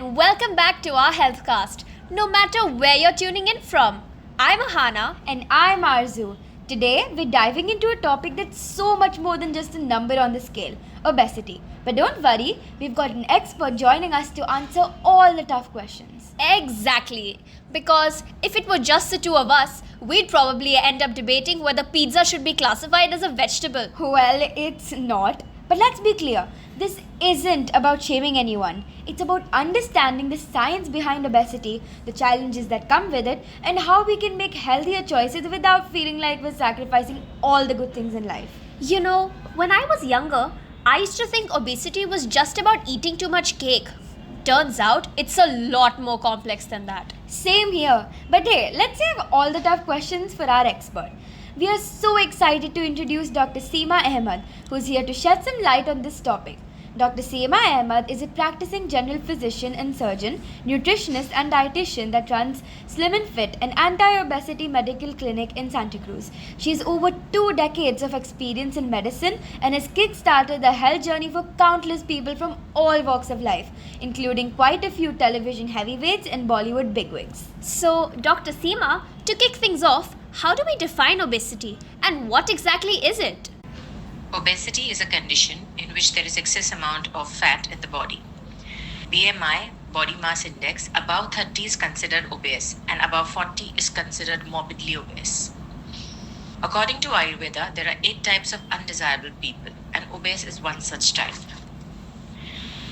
and welcome back to our HealthCast. No matter where you're tuning in from, I'm Ahana. And I'm Arzu. Today, we're diving into a topic that's so much more than just a number on the scale, obesity. But don't worry, we've got an expert joining us to answer all the tough questions. Exactly. Because if it were just the two of us, we'd probably end up debating whether pizza should be classified as a vegetable. Well, it's not. But let's be clear, this isn't about shaming anyone. It's about understanding the science behind obesity, the challenges that come with it, and how we can make healthier choices without feeling like we're sacrificing all the good things in life. You know, when I was younger, I used to think obesity was just about eating too much cake. Turns out, it's a lot more complex than that. Same here. But hey, let's save all the tough questions for our expert. We are so excited to introduce Dr. Seema Ahmed, who's here to shed some light on this topic. Dr. Seema Ahmed is a practicing general physician and surgeon, nutritionist and dietitian that runs Slim and Fit, an anti-obesity medical clinic in Santacruz. She has over 2 decades of experience in medicine and has kick-started the health journey for countless people from all walks of life, including quite a few television heavyweights and Bollywood bigwigs. So, Dr. Seema, to kick things off, how do we define obesity and what exactly is it? Obesity is a condition in which there is excess amount of fat in the body. BMI, body mass index, above 30 is considered obese and above 40 is considered morbidly obese. According to Ayurveda, there are 8 types of undesirable people and obese is one such type.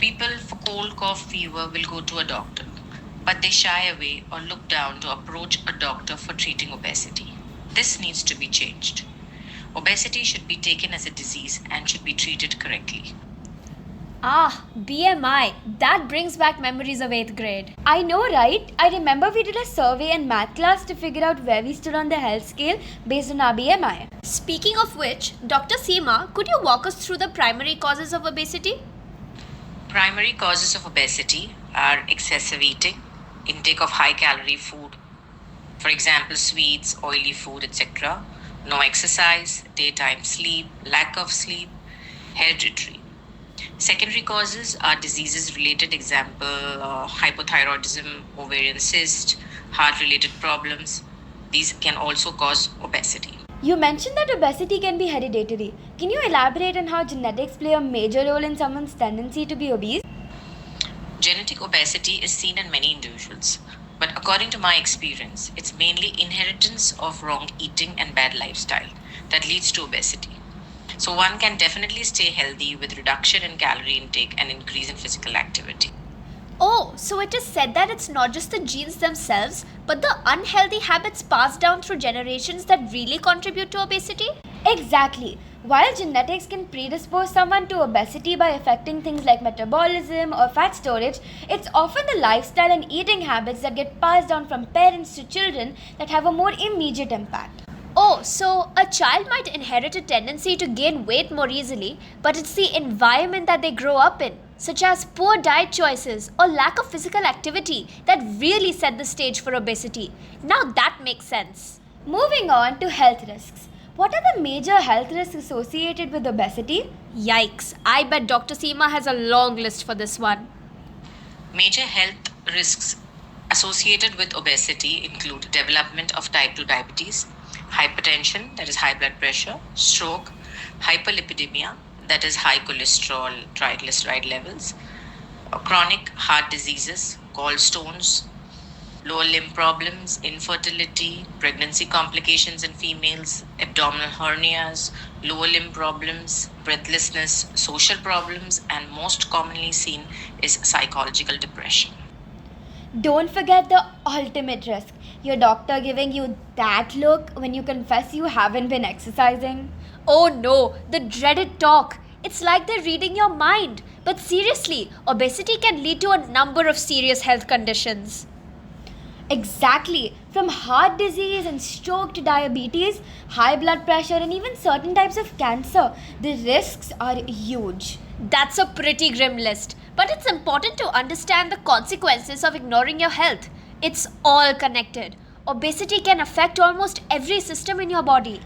People for cold, cough, fever will go to a doctor, but they shy away or look down to approach a doctor for treating obesity. This needs to be changed. Obesity should be taken as a disease and should be treated correctly. BMI. That brings back memories of 8th grade. I know, right? I remember we did a survey in math class to figure out where we stood on the health scale based on our BMI. Speaking of which, Dr. Seema, could you walk us through the primary causes of obesity? Primary causes of obesity are excessive eating, intake of high-calorie food, for example, sweets, oily food, etc., no exercise, daytime sleep, lack of sleep, hereditary. Secondary causes are diseases related, example, hypothyroidism, ovarian cyst, heart-related problems. These can also cause obesity. You mentioned that obesity can be hereditary. Can you elaborate on how genetics play a major role in someone's tendency to be obese? Genetic obesity is seen in many individuals, but according to my experience, it's mainly inheritance of wrong eating and bad lifestyle that leads to obesity. So one can definitely stay healthy with reduction in calorie intake and increase in physical activity. Oh, so it is said that it's not just the genes themselves, but the unhealthy habits passed down through generations that really contribute to obesity? Exactly. While genetics can predispose someone to obesity by affecting things like metabolism or fat storage, it's often the lifestyle and eating habits that get passed down from parents to children that have a more immediate impact. Oh, so a child might inherit a tendency to gain weight more easily, but it's the environment that they grow up in, such as poor diet choices or lack of physical activity, that really set the stage for obesity. Now that makes sense. Moving on to health risks. What are the major health risks associated with obesity? Yikes, I bet Dr. Seema has a long list for this one. Major health risks associated with obesity include development of type 2 diabetes, hypertension, that is high blood pressure, stroke, hyperlipidemia, that is high cholesterol, triglyceride levels, chronic heart diseases, gallstones, lower limb problems, infertility, pregnancy complications in females, abdominal hernias, lower limb problems, breathlessness, social problems, and most commonly seen is psychological depression. Don't forget the ultimate risk. Your doctor giving you that look when you confess you haven't been exercising. Oh no, the dreaded talk. It's like they're reading your mind. But seriously, obesity can lead to a number of serious health conditions. Exactly. From heart disease and stroke to diabetes, high blood pressure, and even certain types of cancer, the risks are huge. That's a pretty grim list. But it's important to understand the consequences of ignoring your health. It's all connected. Obesity can affect almost every system in your body.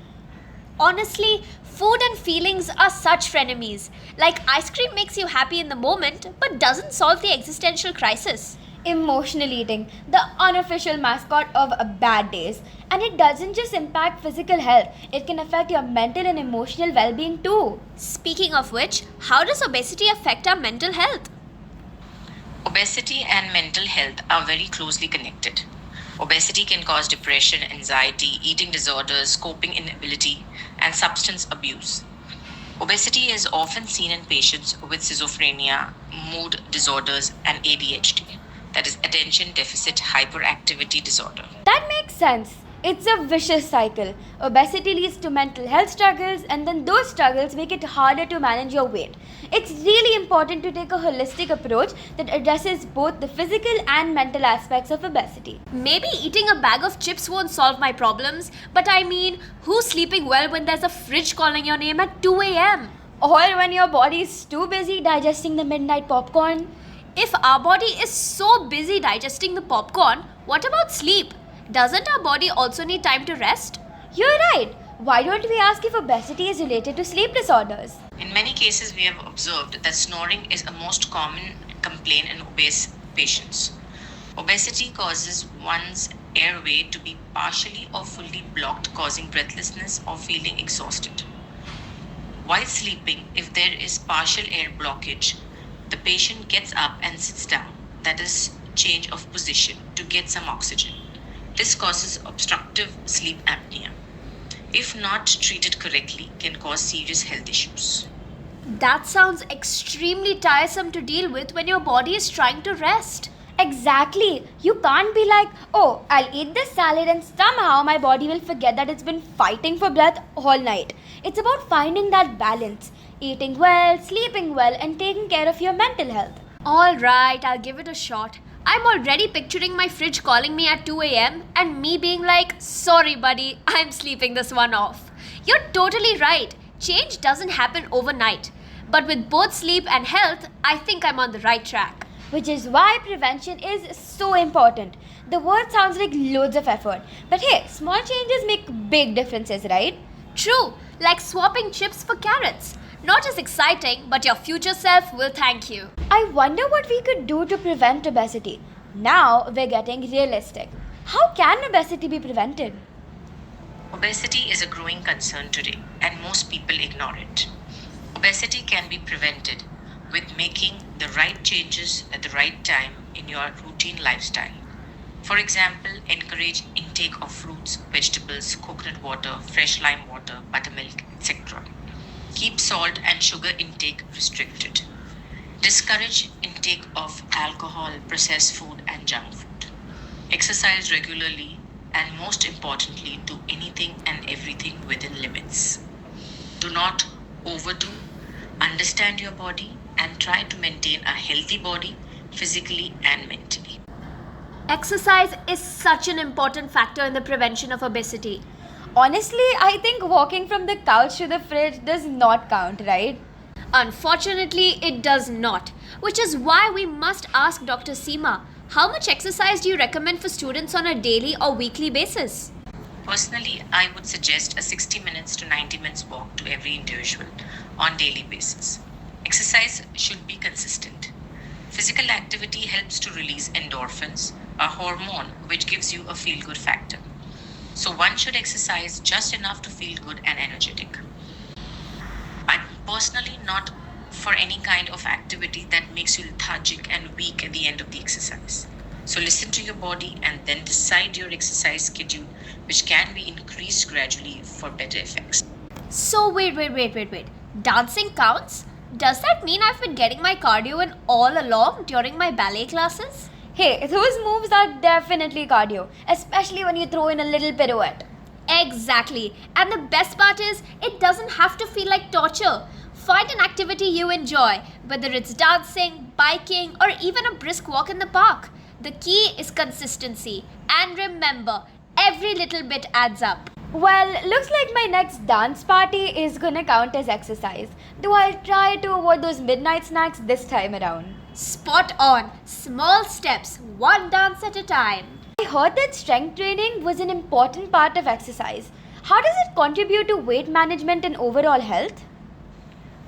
Honestly, Food and feelings are such frenemies. Like ice cream makes you happy in the moment but doesn't solve the existential crisis. Emotional eating, the unofficial mascot of bad days. And it doesn't just impact physical health, it can affect your mental and emotional well being too. Speaking of which, how does obesity affect our mental health? Obesity and mental health are very closely connected. Obesity can cause depression, anxiety, eating disorders, coping inability, and substance abuse. Obesity is often seen in patients with schizophrenia, mood disorders, and ADHD, that is, attention deficit hyperactivity disorder. That makes sense. It's a vicious cycle. Obesity leads to mental health struggles, and then those struggles make it harder to manage your weight. It's really important to take a holistic approach that addresses both the physical and mental aspects of obesity. Maybe eating a bag of chips won't solve my problems, but I mean, who's sleeping well when there's a fridge calling your name at 2 am? Or when your body is too busy digesting the midnight popcorn. If our body is so busy digesting the popcorn, what about sleep? Doesn't our body also need time to rest? You're right. Why don't we ask if obesity is related to sleep disorders? In many cases, we have observed that snoring is a most common complaint in obese patients. Obesity causes one's airway to be partially or fully blocked, causing breathlessness or feeling exhausted. While sleeping, if there is partial air blockage, the patient gets up and sits down, that is, change of position, to get some oxygen. This causes obstructive sleep apnea. If not treated correctly, can cause serious health issues. That sounds extremely tiresome to deal with when your body is trying to rest. Exactly. You can't be like, oh, I'll eat this salad and somehow my body will forget that it's been fighting for breath all night. It's about finding that balance. Eating well, sleeping well, and taking care of your mental health. Alright, I'll give it a shot. I'm already picturing my fridge calling me at 2 am and me being like, sorry buddy, I'm sleeping this one off. You're totally right. Change doesn't happen overnight. But with both sleep and health, I think I'm on the right track. Which is why prevention is so important. The word sounds like loads of effort. But hey, small changes make big differences, right? True, like swapping chips for carrots. Not as exciting, but your future self will thank you. I wonder what we could do to prevent obesity. Now we're getting realistic. How can obesity be prevented? Obesity is a growing concern today, and most people ignore it. Obesity can be prevented with making the right changes at the right time in your routine lifestyle. For example, encourage intake of fruits, vegetables, coconut water, fresh lime water, buttermilk, etc. Keep salt and sugar intake restricted. Discourage intake of alcohol, processed food, and junk food. Exercise regularly, and most importantly, do anything and everything within limits. Do not overdo, understand your body, and try to maintain a healthy body physically and mentally. Exercise is such an important factor in the prevention of obesity. Honestly, I think walking from the couch to the fridge does not count, right? Unfortunately, it does not, which is why we must ask Dr. Seema, how much exercise do you recommend for students on a daily or weekly basis? Personally, I would suggest a 60 minutes to 90 minutes walk to every individual on daily basis. Exercise should be consistent. Physical activity helps to release endorphins, a hormone which gives you a feel-good factor. So one should exercise just enough to feel good and energetic. I'm personally not for any kind of activity that makes you lethargic and weak at the end of the exercise. So listen to your body and then decide your exercise schedule, which can be increased gradually for better effects. So wait. Dancing counts? Does that mean I've been getting my cardio in all along during my ballet classes? Hey, those moves are definitely cardio, especially when you throw in a little pirouette. Exactly. And the best part is, it doesn't have to feel like torture. Find an activity you enjoy, whether it's dancing, biking, or even a brisk walk in the park. The key is consistency. And remember, every little bit adds up. Well, looks like my next dance party is gonna count as exercise. Though I'll try to avoid those midnight snacks this time around. Spot on. Small steps, one dance at a time. I heard that strength training was an important part of exercise. How does it contribute to weight management and overall health?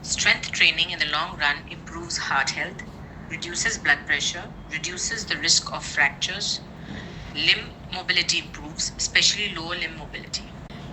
Strength training in the long run improves heart health, reduces blood pressure, reduces the risk of fractures, limb mobility improves, especially lower limb mobility.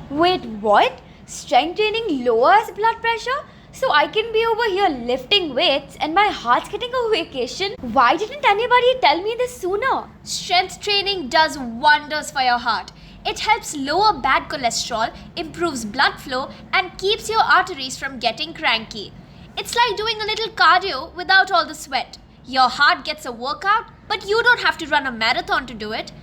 Wait, what? Strength training lowers blood pressure? So I can be over here lifting weights and my heart's getting a vacation? Why didn't anybody tell me this sooner? Strength training does wonders for your heart. It helps lower bad cholesterol, improves blood flow, and keeps your arteries from getting cranky. It's like doing a little cardio without all the sweat. Your heart gets a workout, but you don't have to run a marathon to do it.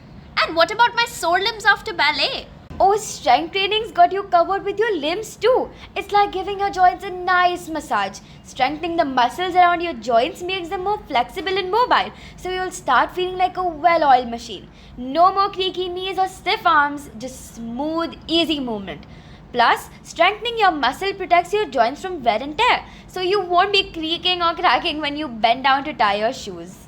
And what about my sore limbs after ballet? Oh, strength training's got you covered with your limbs too. It's like giving your joints a nice massage. Strengthening the muscles around your joints makes them more flexible and mobile, so you'll start feeling like a well-oiled machine. No more creaky knees or stiff arms, just smooth, easy movement. Plus, strengthening your muscle protects your joints from wear and tear, so you won't be creaking or cracking when you bend down to tie your shoes.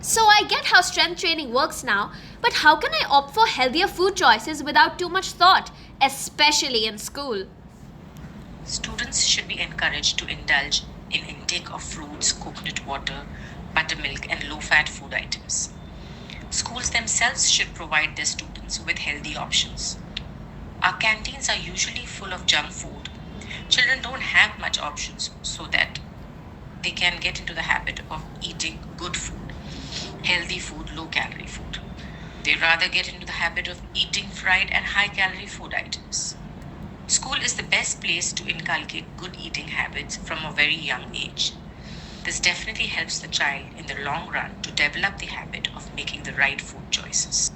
So I get how strength training works now, but how can I opt for healthier food choices without too much thought, especially in school? Students should be encouraged to indulge in intake of fruits, coconut water, buttermilk, and low-fat food items. Schools themselves should provide their students with healthy options. Our canteens are usually full of junk food. Children don't have much options so that they can get into the habit of eating good food, healthy food, low-calorie food. They rather get into the habit of eating fried and high-calorie food items. School is the best place to inculcate good eating habits from a very young age. This definitely helps the child in the long run to develop the habit of making the right food choices.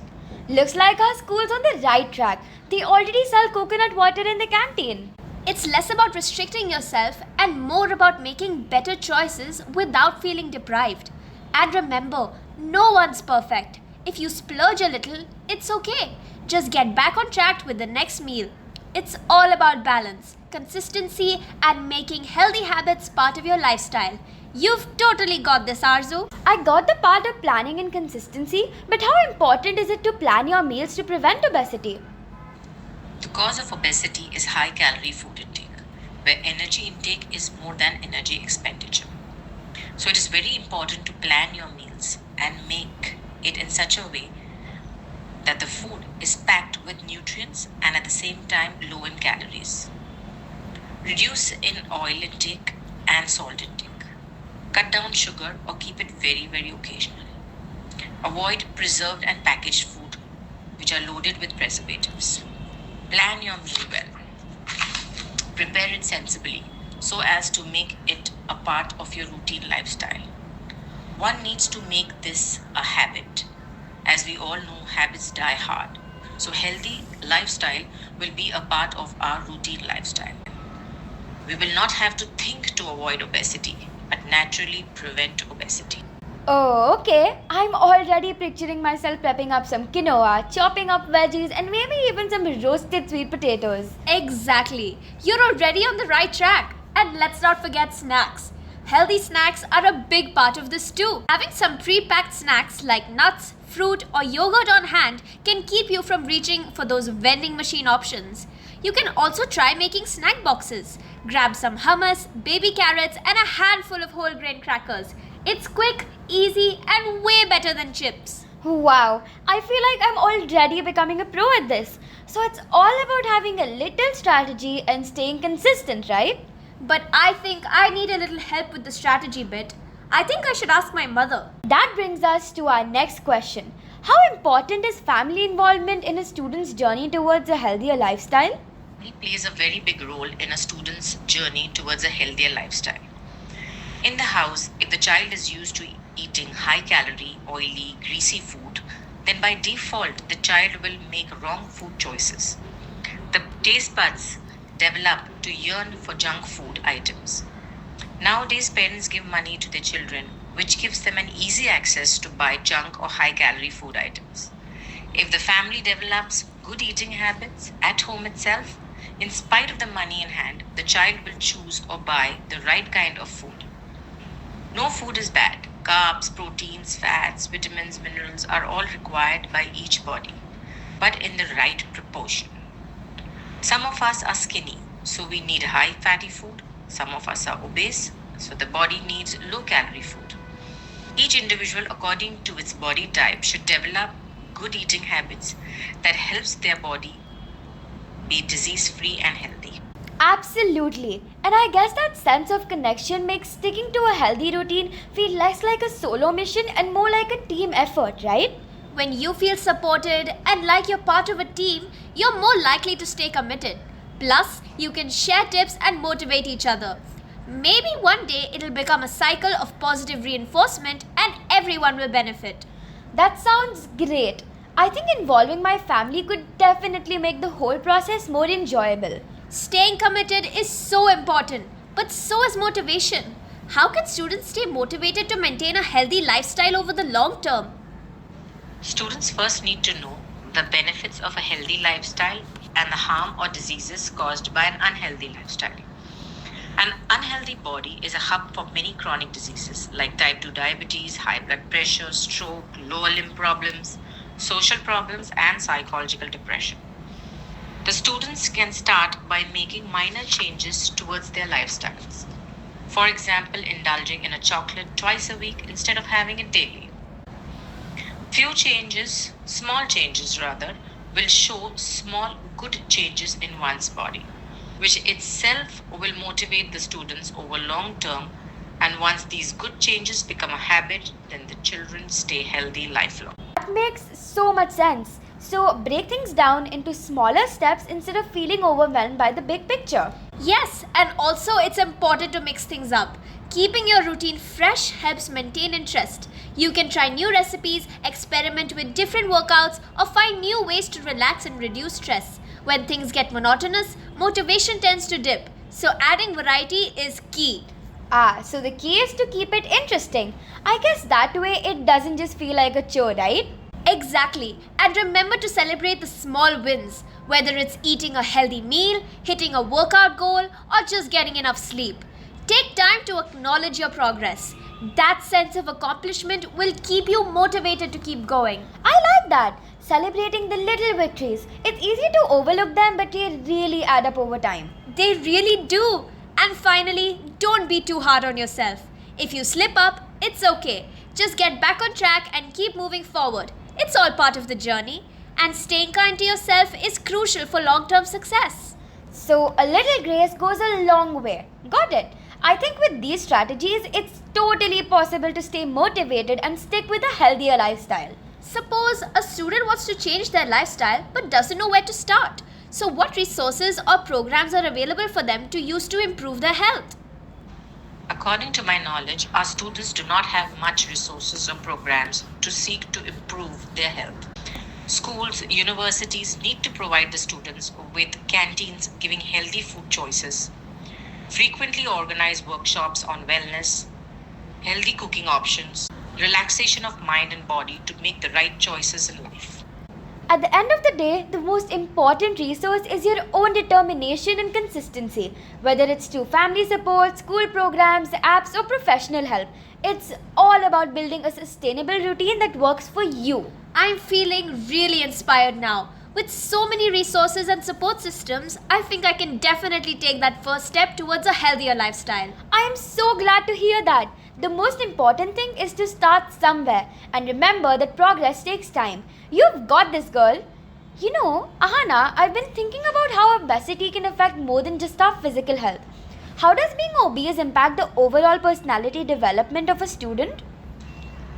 Looks like our school's on the right track. They already sell coconut water in the canteen. It's less about restricting yourself and more about making better choices without feeling deprived. And remember, no one's perfect. If you splurge a little, it's okay. Just get back on track with the next meal. It's all about balance, consistency, and making healthy habits part of your lifestyle. You've totally got this, Arzu. I got the part of planning and consistency, but how important is it to plan your meals to prevent obesity? The cause of obesity is high calorie food intake, where energy intake is more than energy expenditure. So it is very important to plan your meals and make it in such a way that the food is packed with nutrients and at the same time low in calories. Reduce in oil intake and salt intake. Cut down sugar or keep it very, very occasionally. Avoid preserved and packaged food which are loaded with preservatives. Plan your meal well. Prepare it sensibly so as to make it a part of your routine lifestyle. One needs to make this a habit. As we all know, habits die hard. So healthy lifestyle will be a part of our routine lifestyle. We will not have to think to avoid obesity, but naturally prevent obesity. Oh, okay. I'm already picturing myself prepping up some quinoa, chopping up veggies, and maybe even some roasted sweet potatoes. Exactly. You're already on the right track. And let's not forget snacks. Healthy snacks are a big part of this too. Having some pre-packed snacks like nuts, fruit, or yogurt on hand can keep you from reaching for those vending machine options. You can also try making snack boxes. Grab some hummus, baby carrots, and a handful of whole grain crackers. It's quick, easy, and way better than chips. Wow, I feel like I'm already becoming a pro at this. So it's all about having a little strategy and staying consistent, right? But I think I need a little help with the strategy bit. I think I should ask my mother. That brings us to our next question. How important is family involvement in a student's journey towards a healthier lifestyle? It plays a very big role in a student's journey towards a healthier lifestyle. In the house, if the child is used to eating high calorie, oily, greasy food, then by default the child will make wrong food choices. The taste buds develop to yearn for junk food items. Nowadays, parents give money to their children, which gives them an easy access to buy junk or high calorie food items. If the family develops good eating habits at home itself, in spite of the money in hand, the child will choose or buy the right kind of food. No food is bad. Carbs, proteins, fats, vitamins, minerals are all required by each body, but in the right proportion. Some of us are skinny, so we need high fatty food. Some of us are obese, so the body needs low calorie food. Each individual, according to its body type, should develop good eating habits that helps their body be disease free and healthy. Absolutely. And I guess that sense of connection makes sticking to a healthy routine feel less like a solo mission and more like a team effort, right? When you feel supported and like you're part of a team, you're more likely to stay committed. Plus, you can share tips and motivate each other. Maybe one day it'll become a cycle of positive reinforcement and everyone will benefit. That sounds great. I think involving my family could definitely make the whole process more enjoyable. Staying committed is so important, but so is motivation. How can students stay motivated to maintain a healthy lifestyle over the long term? Students first need to know the benefits of a healthy lifestyle and the harm or diseases caused by an unhealthy lifestyle. An unhealthy body is a hub for many chronic diseases like type 2 diabetes, high blood pressure, stroke, lower limb problems, social problems, and psychological depression. The students can start by making minor changes towards their lifestyles. For example, indulging in a chocolate twice a week instead of having it daily. Small changes rather, will show small good changes in one's body, which itself will motivate the students over long term. And once these good changes become a habit, then the children stay healthy lifelong. That makes so much sense. So, break things down into smaller steps instead of feeling overwhelmed by the big picture. Yes, and also it's important to mix things up. Keeping your routine fresh helps maintain interest. You can try new recipes, experiment with different workouts, or find new ways to relax and reduce stress. When things get monotonous, motivation tends to dip. So adding variety is key. So the key is to keep it interesting. I guess that way it doesn't just feel like a chore, right? Exactly. And remember to celebrate the small wins, whether it's eating a healthy meal, hitting a workout goal, or just getting enough sleep. Take time to acknowledge your progress. That sense of accomplishment will keep you motivated to keep going. I like that. Celebrating the little victories. It's easy to overlook them, but they really add up over time. They really do. And finally, don't be too hard on yourself. If you slip up, it's okay. Just get back on track and keep moving forward. It's all part of the journey. And staying kind to yourself is crucial for long-term success. So a little grace goes a long way. Got it. I think with these strategies, it's totally possible to stay motivated and stick with a healthier lifestyle. Suppose a student wants to change their lifestyle but doesn't know where to start. So what resources or programs are available for them to use to improve their health? According to my knowledge, our students do not have much resources or programs to seek to improve their health. Schools, universities need to provide the students with canteens giving healthy food choices, frequently organize workshops on wellness, healthy cooking options, relaxation of mind and body to make the right choices in life. At the end of the day, the most important resource is your own determination and consistency. Whether it's through family support, school programs, apps, or professional help, it's all about building a sustainable routine that works for you. I'm feeling really inspired now. With so many resources and support systems, I think I can definitely take that first step towards a healthier lifestyle. I am so glad to hear that. The most important thing is to start somewhere and remember that progress takes time. You've got this, girl. You know, Ahana, I've been thinking about how obesity can affect more than just our physical health. How does being obese impact the overall personality development of a student?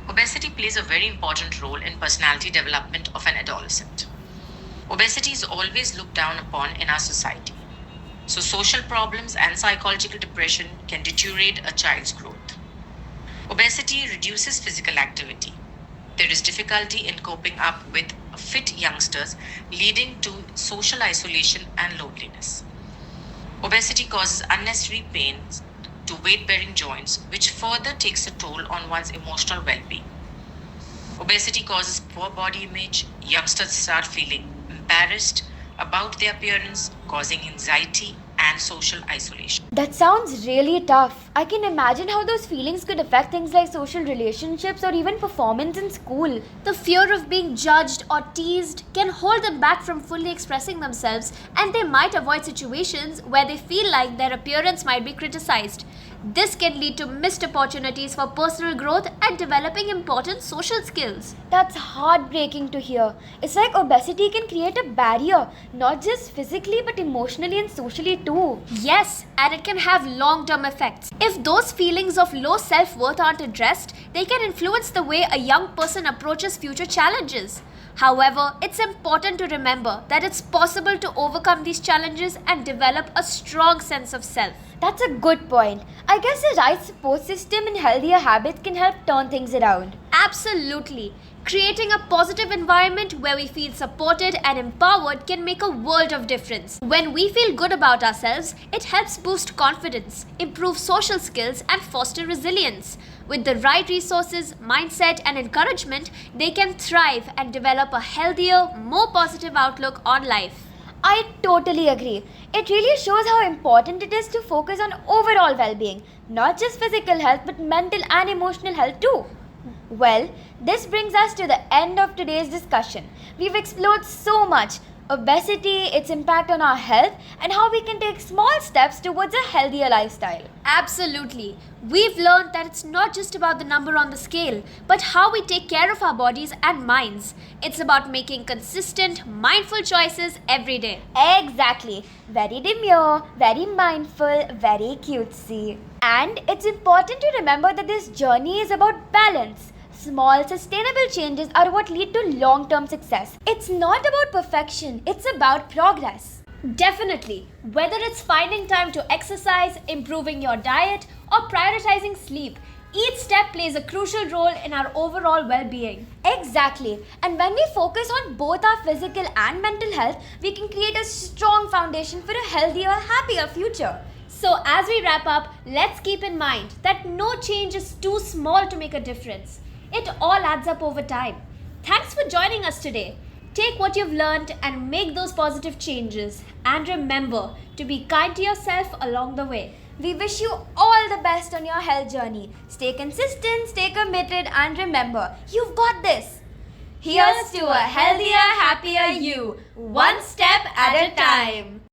Obesity plays a very important role in personality development of an adolescent. Obesity is always looked down upon in our society. So social problems and psychological depression can deteriorate a child's growth. Obesity reduces physical activity. There is difficulty in coping up with fit youngsters, leading to social isolation and loneliness. Obesity causes unnecessary pains to weight-bearing joints, which further takes a toll on one's emotional well-being. Obesity causes poor body image. Youngsters start feeling embarrassed about their appearance, causing anxiety, and social isolation. That sounds really tough. I can imagine how those feelings could affect things like social relationships or even performance in school. The fear of being judged or teased can hold them back from fully expressing themselves, and they might avoid situations where they feel like their appearance might be criticized. This can lead to missed opportunities for personal growth and developing important social skills. That's heartbreaking to hear. It's like obesity can create a barrier, not just physically but emotionally and socially too. Yes, and it can have long-term effects. If those feelings of low self-worth aren't addressed, they can influence the way a young person approaches future challenges. However, it's important to remember that it's possible to overcome these challenges and develop a strong sense of self. That's a good point. I guess the right support system and healthier habits can help turn things around. Absolutely. Creating a positive environment where we feel supported and empowered can make a world of difference. When we feel good about ourselves, it helps boost confidence, improve social skills, and foster resilience. With the right resources, mindset, and encouragement, they can thrive and develop a healthier, more positive outlook on life. I totally agree. It really shows how important it is to focus on overall well-being, not just physical health but mental and emotional health too. Well, this brings us to the end of today's discussion. We've explored so much: obesity, its impact on our health, and how we can take small steps towards a healthier lifestyle. Absolutely. We've learned that it's not just about the number on the scale, but how we take care of our bodies and minds. It's about making consistent, mindful choices every day. Exactly. Very demure, very mindful, very cutesy. And it's important to remember that this journey is about balance. Small, sustainable changes are what lead to long-term success. It's not about perfection, it's about progress. Definitely. Whether it's finding time to exercise, improving your diet, or prioritizing sleep, each step plays a crucial role in our overall well-being. Exactly. And when we focus on both our physical and mental health, we can create a strong foundation for a healthier, happier future. So as we wrap up, let's keep in mind that no change is too small to make a difference. It all adds up over time. Thanks for joining us today. Take what you've learned and make those positive changes. And remember to be kind to yourself along the way. We wish you all the best on your health journey. Stay consistent, stay committed, and remember, you've got this. Here's to a healthier, happier you, one step at a time.